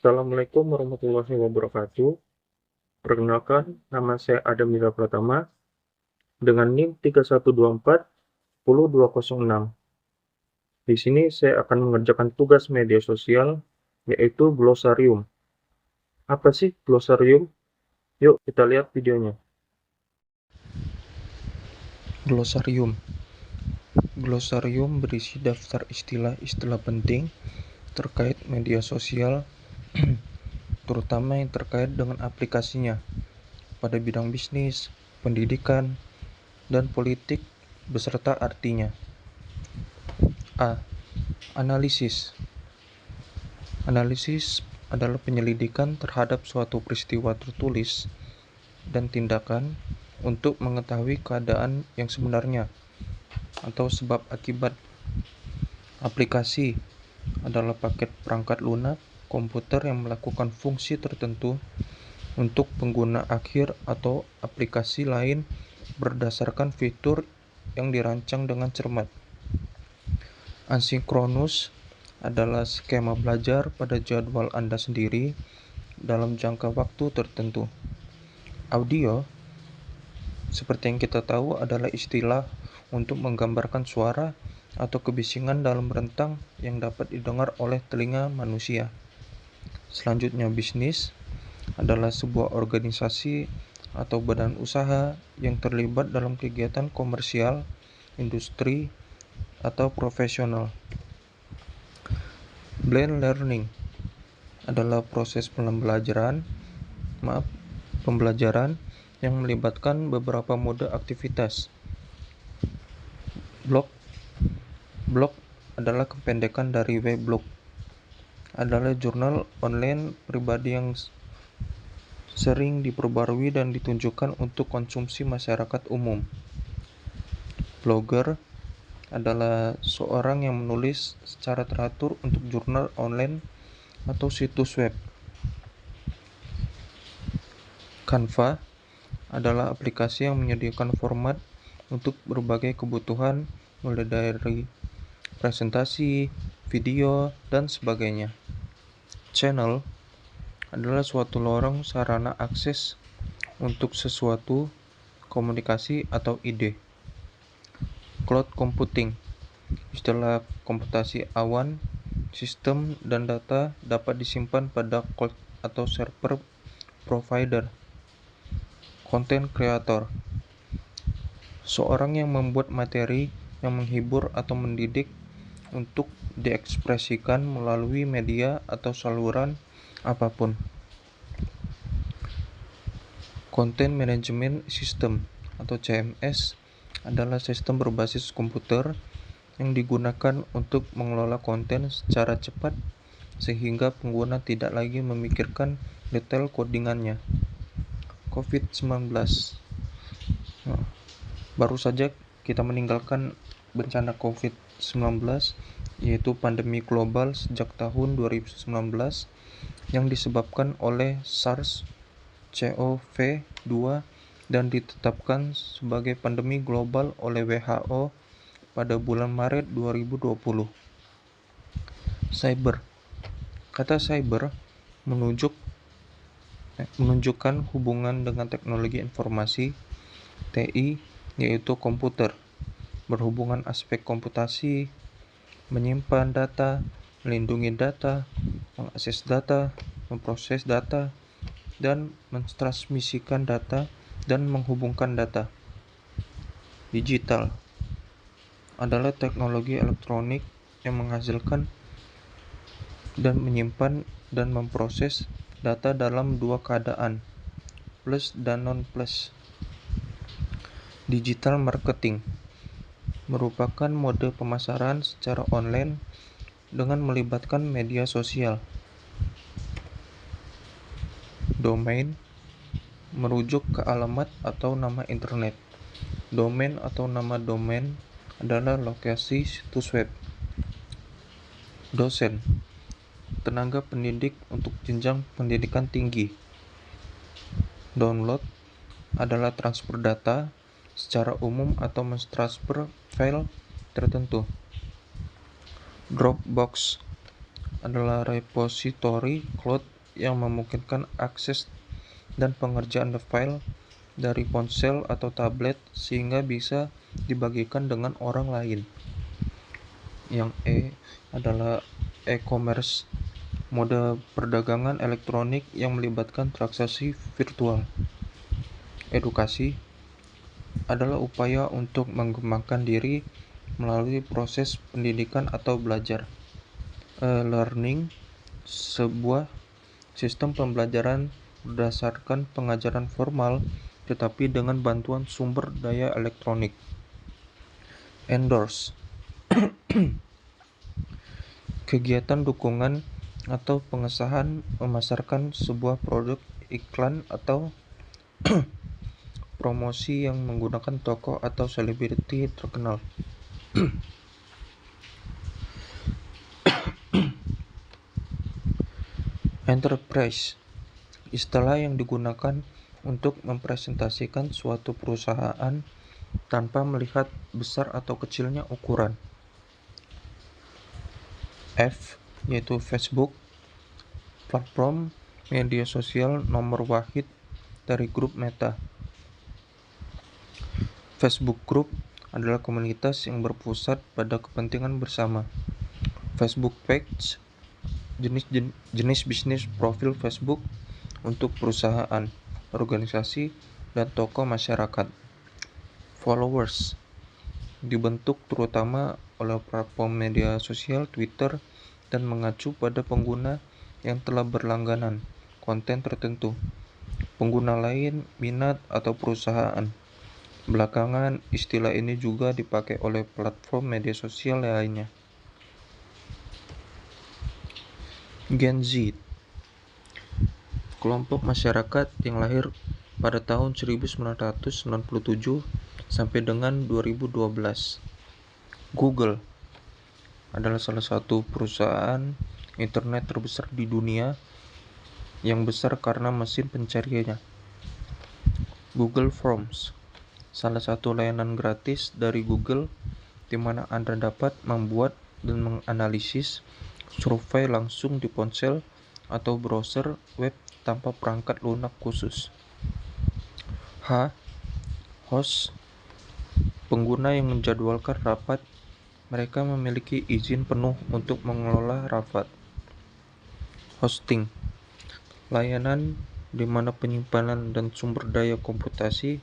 Assalamualaikum warahmatullahi wabarakatuh. Perkenalkan, nama saya Adam Mira Pratama dengan NIM 3124-10206. Di sini saya akan mengerjakan tugas media sosial, yaitu glosarium. Apa sih glosarium? Yuk kita lihat videonya. Glosarium. Glosarium berisi daftar istilah-istilah penting terkait media sosial, terutama yang terkait dengan aplikasinya pada bidang bisnis, pendidikan, dan politik beserta artinya. A. Analisis. Analisis adalah penyelidikan terhadap suatu peristiwa tertulis dan tindakan untuk mengetahui keadaan yang sebenarnya atau sebab akibat. Aplikasi adalah paket perangkat lunak komputer yang melakukan fungsi tertentu untuk pengguna akhir atau aplikasi lain berdasarkan fitur yang dirancang dengan cermat. Asinkronus adalah skema belajar pada jadwal Anda sendiri dalam jangka waktu tertentu. Audio, seperti yang kita tahu, adalah istilah untuk menggambarkan suara atau kebisingan dalam rentang yang dapat didengar oleh telinga manusia. Selanjutnya, bisnis adalah sebuah organisasi atau badan usaha yang terlibat dalam kegiatan komersial, industri, atau profesional. Blend learning adalah proses pembelajaran yang melibatkan beberapa mode aktivitas. Blog adalah kependekan dari weblog, adalah jurnal online pribadi yang sering diperbarui dan ditunjukkan untuk konsumsi masyarakat umum. Blogger adalah seorang yang menulis secara teratur untuk jurnal online atau situs web. Canva adalah aplikasi yang menyediakan format untuk berbagai kebutuhan, mulai dari presentasi, video, dan sebagainya. Channel adalah suatu lorong sarana akses untuk sesuatu, komunikasi, atau ide. Cloud computing, istilah komputasi awan, sistem, dan data dapat disimpan pada cloud atau server provider. Content creator, seorang yang membuat materi yang menghibur atau mendidik untuk diekspresikan melalui media atau saluran apapun. Content Management System atau CMS adalah sistem berbasis komputer yang digunakan untuk mengelola konten secara cepat sehingga pengguna tidak lagi memikirkan detail codingannya. COVID-19. Baru saja kita meninggalkan bencana COVID-19, yaitu pandemi global sejak tahun 2019 yang disebabkan oleh SARS-CoV-2 dan ditetapkan sebagai pandemi global oleh WHO pada bulan Maret 2020. Cyber. Kata cyber menunjukkan hubungan dengan teknologi informasi, TI, yaitu komputer, berhubungan aspek komputasi, menyimpan data, melindungi data, mengakses data, memproses data, dan mentransmisikan data dan menghubungkan data. Digital adalah teknologi elektronik yang menghasilkan dan menyimpan dan memproses data dalam dua keadaan, plus dan non-plus. Digital marketing merupakan mode pemasaran secara online dengan melibatkan media sosial. Domain merujuk ke alamat atau nama internet. Domain atau nama domain adalah lokasi situs web. Dosen, tenaga pendidik untuk jenjang pendidikan tinggi. Download adalah transfer data secara umum atau mentransfer file tertentu. Dropbox adalah repositori cloud yang memungkinkan akses dan pengerjaan file dari ponsel atau tablet sehingga bisa dibagikan dengan orang lain. Yang E adalah e-commerce, mode perdagangan elektronik yang melibatkan transaksi virtual. Edukasi adalah upaya untuk mengembangkan diri melalui proses pendidikan atau belajar. E-learning, sebuah sistem pembelajaran berdasarkan pengajaran formal tetapi dengan bantuan sumber daya elektronik. Endorse, kegiatan dukungan atau pengesahan memasarkan sebuah produk, iklan, atau promosi yang menggunakan tokoh atau selebriti terkenal. Enterprise, istilah yang digunakan untuk mempresentasikan suatu perusahaan tanpa melihat besar atau kecilnya ukuran. F, yaitu Facebook, platform media sosial nomor wahid dari grup Meta. Facebook Group adalah komunitas yang berpusat pada kepentingan bersama. Facebook Page, jenis bisnis profil Facebook untuk perusahaan, organisasi, dan tokoh masyarakat. Followers, dibentuk terutama oleh platform media sosial Twitter dan mengacu pada pengguna yang telah berlangganan konten tertentu, pengguna lain, minat, atau perusahaan. Belakangan, istilah ini juga dipakai oleh platform media sosial lainnya. Gen Z, kelompok masyarakat yang lahir pada tahun 1997 sampai dengan 2012. Google adalah salah satu perusahaan internet terbesar di dunia yang besar karena mesin pencariannya. Google Forms, salah satu layanan gratis dari Google di mana Anda dapat membuat dan menganalisis survei langsung di ponsel atau browser web tanpa perangkat lunak khusus. H. Host, pengguna yang menjadwalkan rapat. Mereka memiliki izin penuh untuk mengelola rapat. Hosting, layanan di mana penyimpanan dan sumber daya komputasi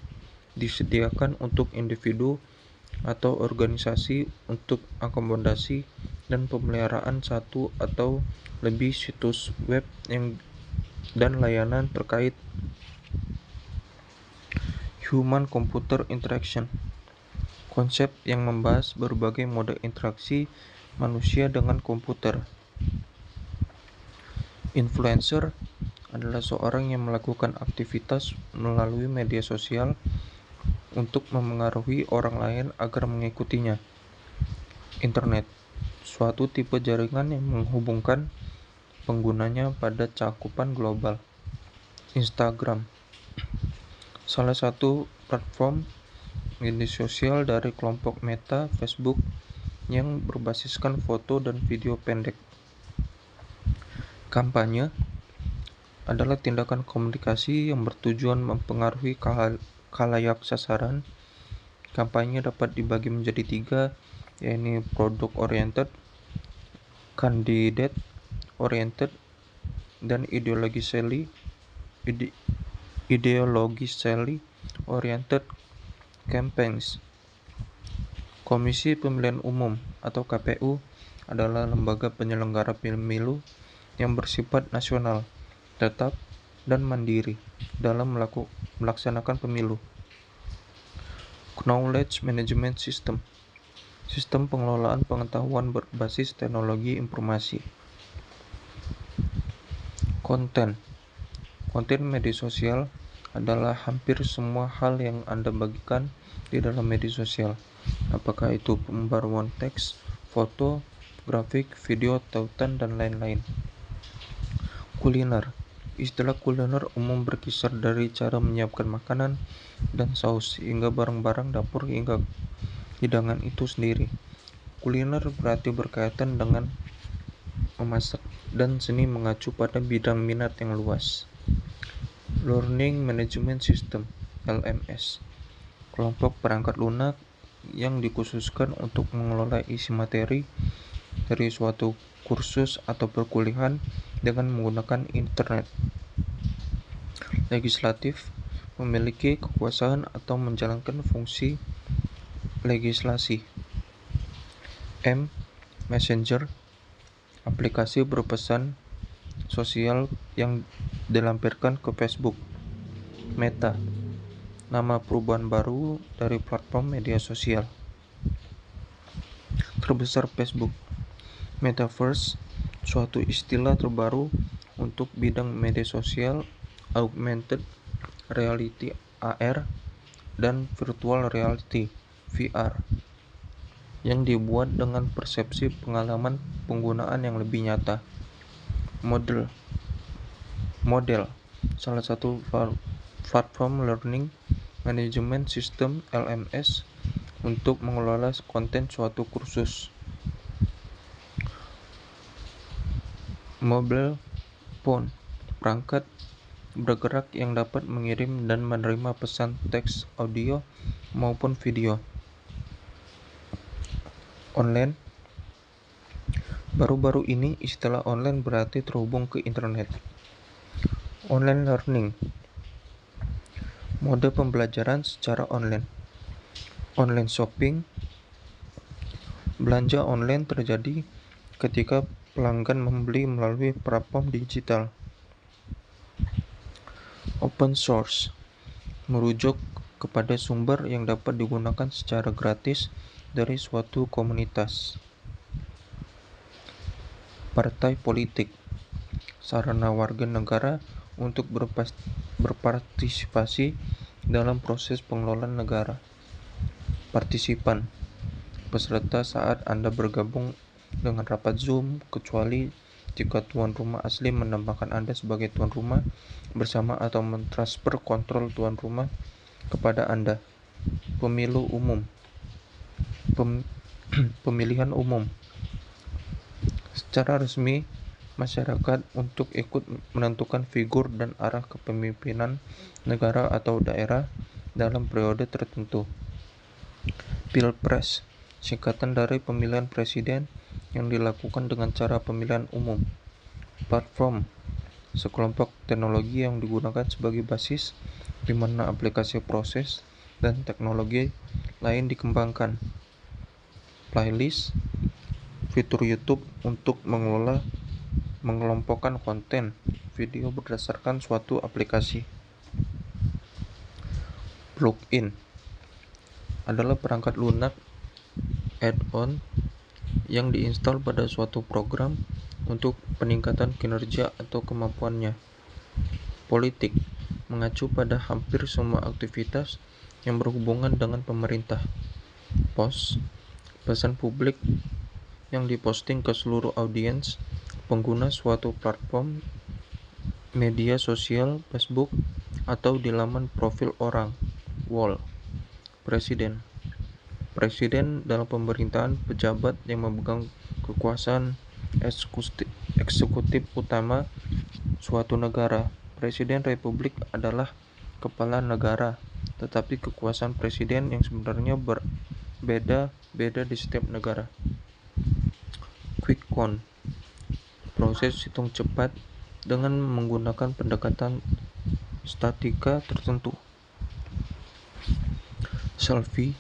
disediakan untuk individu atau organisasi untuk akomodasi dan pemeliharaan satu atau lebih situs web dan layanan terkait. Human Computer Interaction, konsep yang membahas berbagai mode interaksi manusia dengan komputer. Influencer adalah seorang yang melakukan aktivitas melalui media sosial untuk memengaruhi orang lain agar mengikutinya. Internet, suatu tipe jaringan yang menghubungkan penggunanya pada cakupan global. Instagram, salah satu platform media sosial dari kelompok Meta Facebook yang berbasiskan foto dan video pendek. Kampanye adalah tindakan komunikasi yang bertujuan mempengaruhi khalayak sasaran. Kampanye dapat dibagi menjadi 3, yaitu product oriented, candidate oriented, dan ideologically oriented campaigns. Komisi Pemilihan Umum atau KPU adalah lembaga penyelenggara pemilu yang bersifat nasional, tetap, dan mandiri dalam melaksanakan pemilu. Knowledge Management System, sistem pengelolaan pengetahuan berbasis teknologi informasi. Konten media sosial adalah hampir semua hal yang Anda bagikan di dalam media sosial, apakah itu pembaruan teks, foto, grafik, video, tautan, dan lain-lain. Kuliner, istilah kuliner umum berkisar dari cara menyiapkan makanan dan saus hingga barang-barang dapur hingga hidangan itu sendiri. Kuliner berarti berkaitan dengan memasak dan seni mengacu pada bidang minat yang luas. Learning Management System (LMS), kelompok perangkat lunak yang dikhususkan untuk mengelola isi materi dari suatu kursus atau perkuliahan dengan menggunakan internet. Legislatif memiliki kekuasaan atau menjalankan fungsi legislasi. Messenger, aplikasi berpesan sosial yang dilampirkan ke Facebook. Meta, nama perubahan baru dari platform media sosial terbesar Facebook. Metaverse, suatu istilah terbaru untuk bidang media sosial, augmented reality (AR) dan virtual reality (VR) yang dibuat dengan persepsi pengalaman penggunaan yang lebih nyata. Model, salah satu platform learning management system (LMS) untuk mengelola konten suatu kursus. Mobile phone, perangkat bergerak yang dapat mengirim dan menerima pesan teks, audio, maupun video. Online, baru-baru ini istilah online berarti terhubung ke internet. Online learning, mode pembelajaran secara online. Online shopping, belanja online terjadi ketika pelanggan membeli melalui platform digital. Open source, merujuk kepada sumber yang dapat digunakan secara gratis dari suatu komunitas. Partai politik, sarana warga negara untuk berpartisipasi dalam proses pengelolaan negara. Partisipan, peserta saat Anda bergabung dengan rapat Zoom, kecuali jika tuan rumah asli menambahkan Anda sebagai tuan rumah bersama atau mentransfer kontrol tuan rumah kepada Anda. Pemilu umum, pemilihan umum, secara resmi masyarakat untuk ikut menentukan figur dan arah kepemimpinan negara atau daerah dalam periode tertentu. Pilpres, singkatan dari pemilihan presiden yang dilakukan dengan cara pemilihan umum. Platform, sekelompok teknologi yang digunakan sebagai basis di mana aplikasi proses dan teknologi lain dikembangkan. Playlist, fitur YouTube untuk mengelompokkan konten video berdasarkan suatu aplikasi. Plugin adalah perangkat lunak add-on yang diinstal pada suatu program untuk peningkatan kinerja atau kemampuannya. Politik mengacu pada hampir semua aktivitas yang berhubungan dengan pemerintah. Post, pesan publik yang diposting ke seluruh audiens pengguna suatu platform media sosial, Facebook, atau di laman profil orang. Wall. Presiden dalam pemerintahan pejabat yang memegang kekuasaan eksekutif utama suatu negara. Presiden Republik adalah kepala negara, tetapi kekuasaan presiden yang sebenarnya berbeda-beda di setiap negara. Quick count, proses hitung cepat dengan menggunakan pendekatan statika tertentu. Selfie,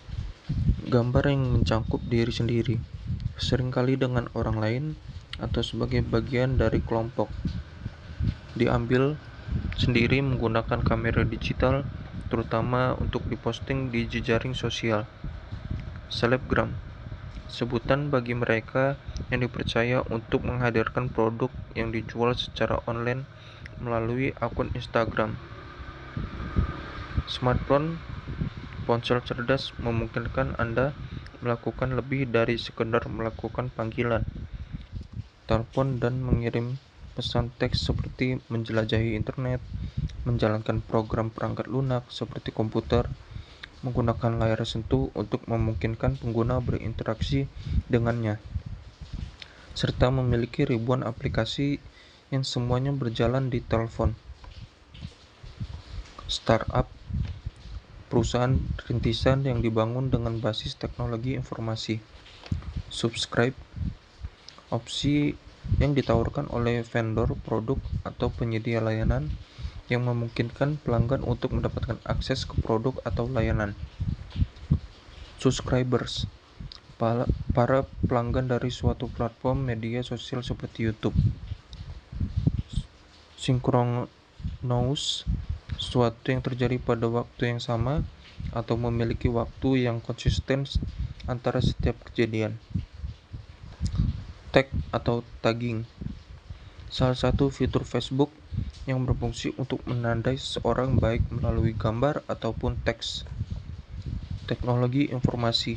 gambar yang mencangkup diri sendiri, seringkali dengan orang lain atau sebagai bagian dari kelompok. Diambil sendiri menggunakan kamera digital, terutama untuk diposting di jejaring sosial. Selebgram, sebutan bagi mereka yang dipercaya untuk menghadirkan produk yang dijual secara online melalui akun Instagram. Smartphone, ponsel cerdas memungkinkan Anda melakukan lebih dari sekedar melakukan panggilan, telepon, dan mengirim pesan teks seperti menjelajahi internet, menjalankan program perangkat lunak seperti komputer, menggunakan layar sentuh untuk memungkinkan pengguna berinteraksi dengannya. serta memiliki ribuan aplikasi yang semuanya berjalan di telepon. Startup, perusahaan rintisan yang dibangun dengan basis teknologi informasi. Subscribe, opsi yang ditawarkan oleh vendor produk atau penyedia layanan yang memungkinkan pelanggan untuk mendapatkan akses ke produk atau layanan. Subscribers, para pelanggan dari suatu platform media sosial seperti YouTube. Synchronous, sesuatu yang terjadi pada waktu yang sama atau memiliki waktu yang konsisten antara setiap kejadian. Tag atau tagging, salah satu fitur Facebook yang berfungsi untuk menandai seseorang baik melalui gambar ataupun teks. Teknologi informasi,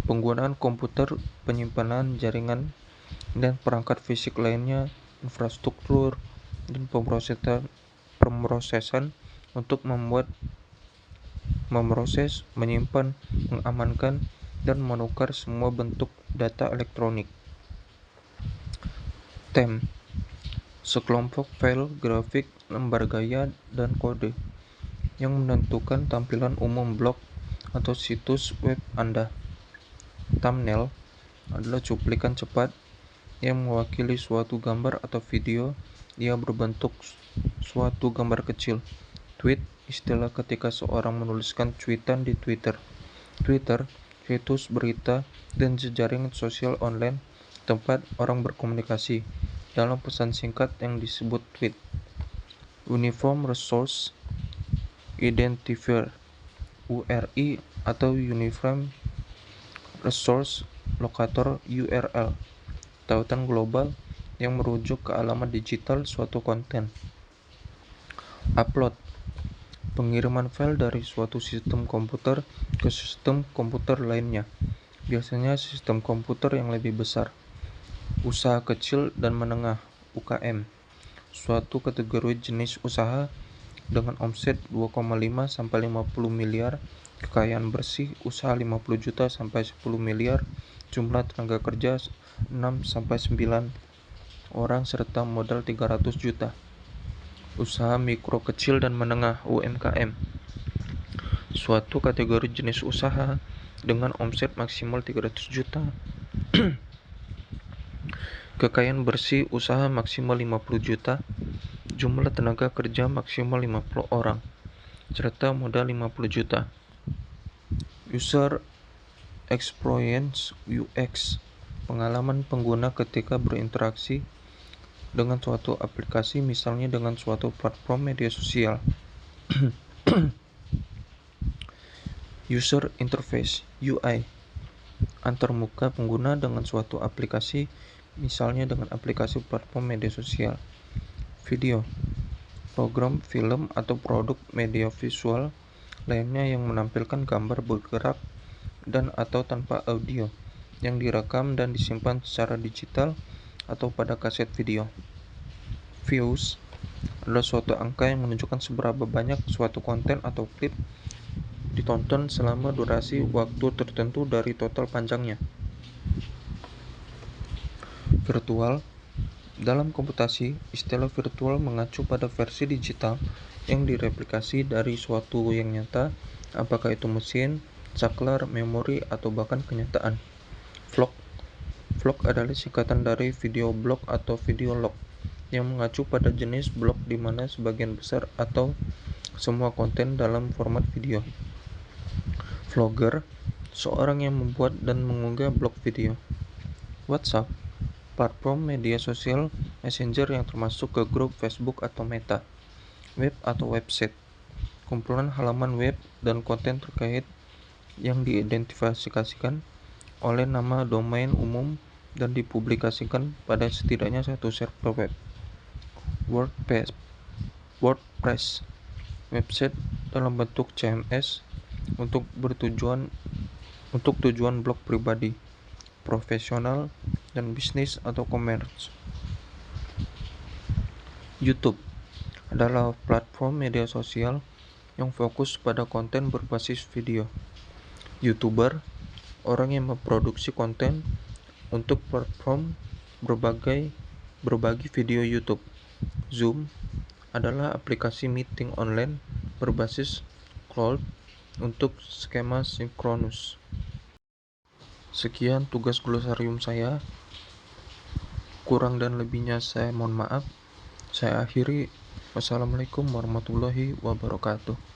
penggunaan komputer, penyimpanan jaringan, dan perangkat fisik lainnya, infrastruktur, dan pemrosesan untuk memproses, menyimpan, mengamankan, dan menukar semua bentuk data elektronik. Theme, sekelompok file grafik, lembar gaya, dan kode yang menentukan tampilan umum blog atau situs web Anda. Thumbnail adalah cuplikan cepat yang mewakili suatu gambar atau video. Ia berbentuk suatu gambar kecil. Tweet, istilah ketika seorang menuliskan cuitan di Twitter. Twitter, situs berita dan jejaring sosial online tempat orang berkomunikasi dalam pesan singkat yang disebut tweet. Uniform Resource Identifier (URI) atau Uniform Resource Locator (URL), tautan global yang merujuk ke alamat digital suatu konten. Upload, pengiriman file dari suatu sistem komputer ke sistem komputer lainnya, biasanya sistem komputer yang lebih besar. Usaha kecil dan menengah (UKM), suatu kategori jenis usaha dengan omset 2,5 sampai 50 miliar, kekayaan bersih usaha 50 juta sampai 10 miliar, jumlah tenaga kerja 6 sampai 9 orang serta modal 300 juta. Usaha mikro kecil dan menengah (UMKM), suatu kategori jenis usaha dengan omset maksimal 300 juta. Kekayaan bersih usaha maksimal 50 juta, jumlah tenaga kerja maksimal 50 orang, serta modal 50 juta. User Experience (UX), pengalaman pengguna ketika berinteraksi dengan suatu aplikasi, misalnya dengan suatu platform media sosial. User Interface (UI), antarmuka pengguna dengan suatu aplikasi, misalnya dengan aplikasi platform media sosial. Video, program film atau produk media visual lainnya yang menampilkan gambar bergerak dan atau tanpa audio yang direkam dan disimpan secara digital atau pada kaset video. Views adalah suatu angka yang menunjukkan seberapa banyak suatu konten atau klip ditonton selama durasi waktu tertentu dari total panjangnya. Virtual, dalam komputasi, istilah virtual mengacu pada versi digital yang direplikasi dari suatu yang nyata, apakah itu mesin, saklar, memori, atau bahkan kenyataan. Vlog adalah singkatan dari video blog atau video log yang mengacu pada jenis blog di mana sebagian besar atau semua konten dalam format video. Vlogger, seorang yang membuat dan mengunggah blog video. WhatsApp, platform media sosial messenger yang termasuk ke grup Facebook atau Meta. Web atau website, kumpulan halaman web dan konten terkait yang diidentifikasikan oleh nama domain umum dan dipublikasikan pada setidaknya satu server web. WordPress, website dalam bentuk CMS untuk tujuan blog pribadi, profesional, dan bisnis atau commerce. YouTube adalah platform media sosial yang fokus pada konten berbasis video. YouTuber, orang yang memproduksi konten untuk platform berbagi video YouTube. Zoom adalah aplikasi meeting online berbasis cloud untuk skema sinkronus. Sekian tugas glosarium saya. Kurang dan lebihnya saya mohon maaf. Saya akhiri. Wassalamualaikum warahmatullahi wabarakatuh.